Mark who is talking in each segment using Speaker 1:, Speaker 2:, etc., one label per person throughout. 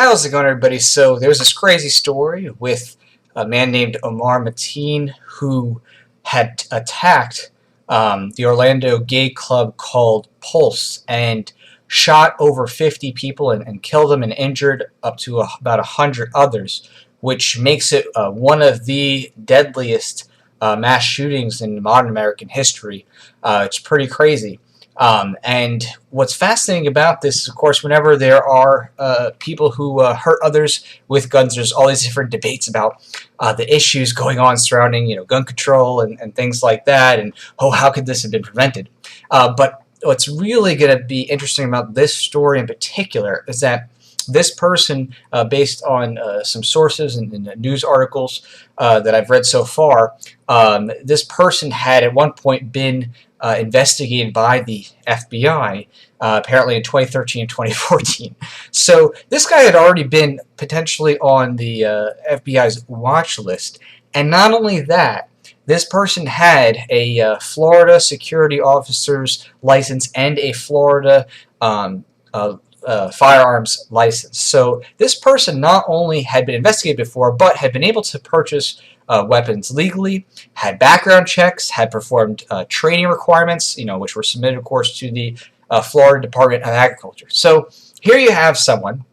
Speaker 1: How's it going, everybody? So there's this crazy story with a man named Omar Mateen who had attacked the Orlando gay club called Pulse and shot over 50 people and killed them and injured up to about 100 others, which makes it one of the deadliest mass shootings in modern American history. It's pretty crazy. And what's fascinating about this is, of course, whenever there are people who hurt others with guns, there's all these different debates about the issues going on surrounding, gun control and things like that, and how could this have been prevented? But what's really going to be interesting about this story in particular is that this person, based on some sources and news articles that I've read so far, this person had at one point been investigated by the FBI, apparently in 2013 and 2014. So this guy had already been potentially on the FBI's watch list. And not only that, this person had a Florida security officer's license and a Florida firearms license. So this person not only had been investigated before, but had been able to purchase weapons legally, had background checks, had performed training requirements, which were submitted, of course, to the Florida Department of Agriculture. So here you have someone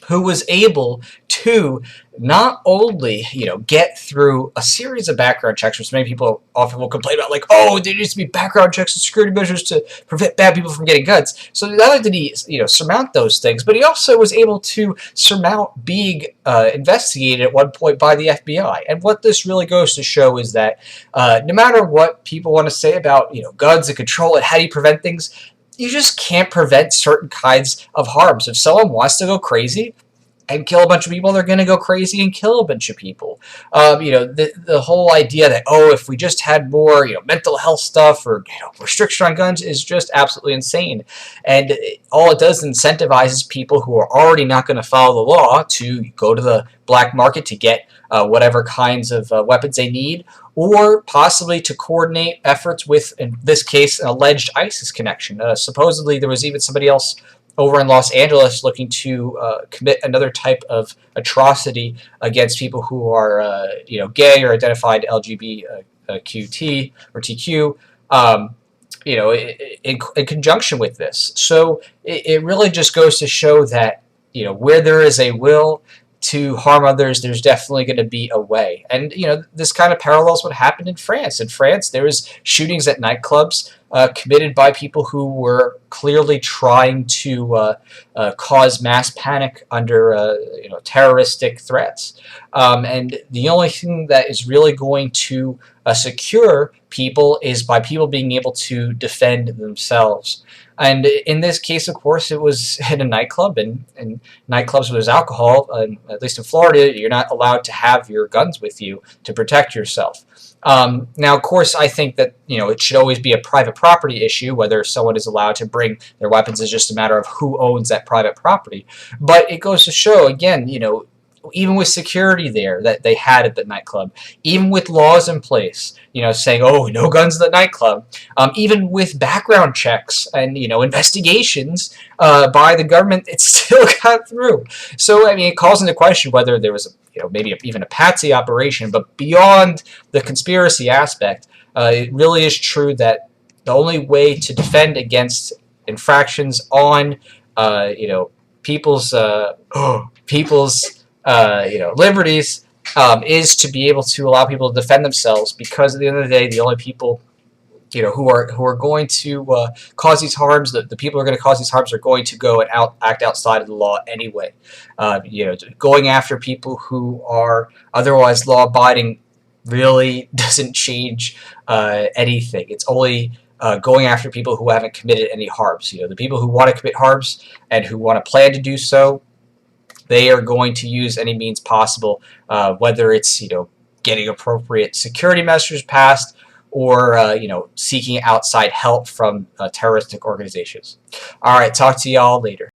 Speaker 1: who was able to not only, get through a series of background checks, which many people often will complain about, like, oh, there needs to be background checks and security measures to prevent bad people from getting guns. So not only did he, surmount those things, but he also was able to surmount being investigated at one point by the FBI. And what this really goes to show is that no matter what people want to say about, guns and control and how do you prevent things, you just can't prevent certain kinds of harms. If someone wants to go crazy and kill a bunch of people, they're going to go crazy and kill a bunch of people. The whole idea that, if we just had more, mental health stuff or, restriction on guns is just absolutely insane. And all it does incentivizes people who are already not going to follow the law to go to the black market to get whatever kinds of weapons they need, or possibly to coordinate efforts with, in this case, an alleged ISIS connection. Supposedly, there was even somebody else over in Los Angeles looking to commit another type of atrocity against people who are, gay or identified LGBTQT or TQ, in conjunction with this. So it really just goes to show that, where there is a will to harm others, there's definitely going to be a way. And, this kind of parallels what happened in France. In France, there was shootings at nightclubs committed by people who were clearly trying to cause mass panic under, terroristic threats. And the only thing that is really going to secure people is by people being able to defend themselves. And in this case, of course, it was in a nightclub, and nightclubs where there's alcohol, at least in Florida, you're not allowed to have your guns with you to protect yourself. Now, of course, I think that, it should always be a private property issue. Whether someone is allowed to bring their weapons is just a matter of who owns that private property. But it goes to show, again, even with security there that they had at the nightclub, even with laws in place, saying, oh, no guns at the nightclub, even with background checks and, investigations by the government, it still got through. So, it calls into question whether there was, maybe even a patsy operation, but beyond the conspiracy aspect, it really is true that the only way to defend against infractions on, people's liberties is to be able to allow people to defend themselves, because at the end of the day, the only people who are going to cause these harms, the people who are going to cause these harms are going to go and act outside of the law anyway. Going after people who are otherwise law-abiding really doesn't change anything. It's only going after people who haven't committed any harms. The people who want to commit harms and who want to plan to do so, they are going to use any means possible, whether it's getting appropriate security measures passed or seeking outside help from terroristic organizations. All right, talk to y'all later.